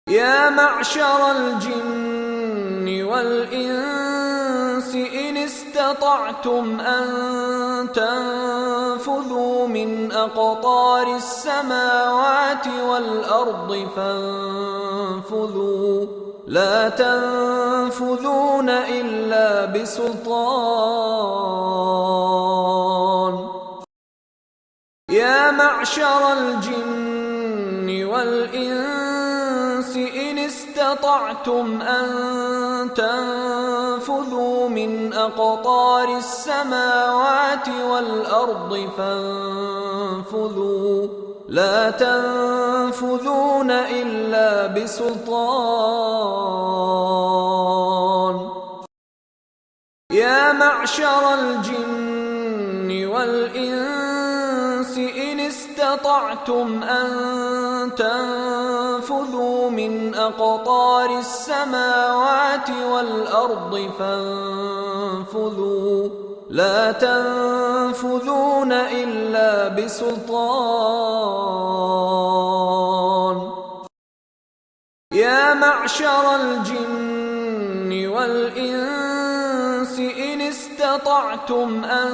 يا معشر الجن والإنس إن استطعتم أن تنفذوا من أقطار السماوات والأرض فانفذوا لا تنفذون إلا بسلطان. يا معشر الجن والإنس إن استطعتم أن تنفذوا من أقطار السماوات والأرض فانفذوا لا تنفذون إلا بسلطان. يا معشر الجن والإنس إن استطعتم أن تنفذوا من أقطار السماوات والأرض فانفذوا لا تنفذون إلا بسلطان. يا معشر الجن والإنس إن استطعتم أن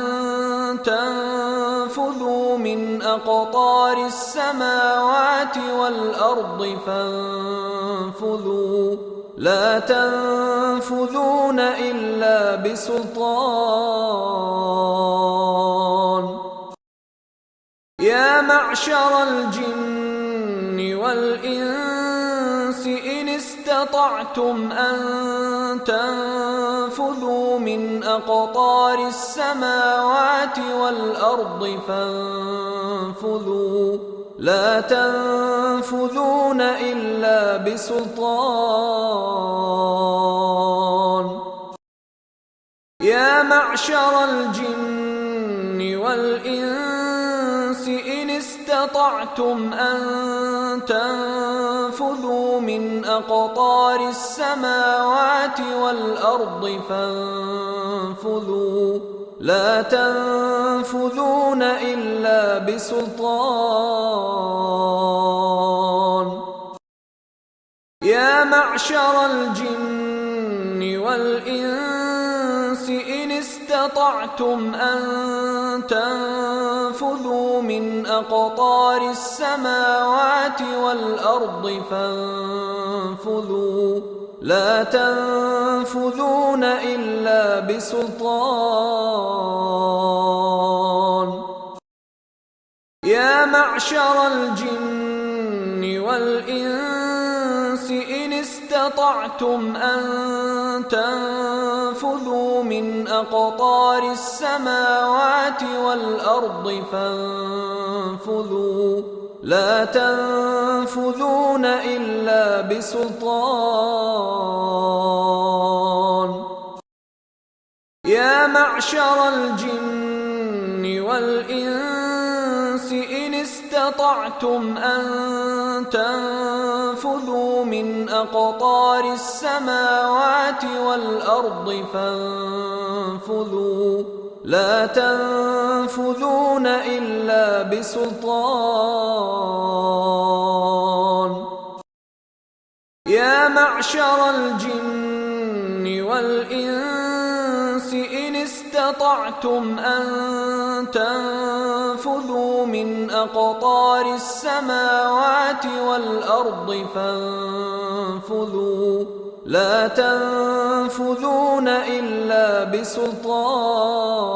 تنفذوا من أقطار السماوات والأرض فانفذوا لا تنفذون إلا بسلطان. يا معشر الجن والإنس إن استطعتم أن تنفذوا من أقطار السماوات والأرض فانفذوا لا تنفذون إلا بسلطان. يا معشر الجن والإنس إن استطعتم أن تنفذوا من أقطار السماوات والأرض فانفذوا لا تنفذون إلا بسلطان. يا معشر الجن والإنس إن استطعتم أن تنفذوا من أقطار السماوات والأرض فانفذوا لا تنفذون إلا بسلطان. يا معشر الجن والإنس إن استطعتم أن تنفذوا من أقطار السماوات والأرض فانفذوا لا تنفذون إلا بسلطان. يا معشر الجن والإنس إن استطعتم أن تنفذوا من أقطار السماوات والأرض فانفذوا لا تنفذون إلا بسلطان. يا معشر الجن والإنس إن استطعتم أن تنفذوا من أقطار السماوات والأرض فانفذوا لا تنفذون إلا بسلطان.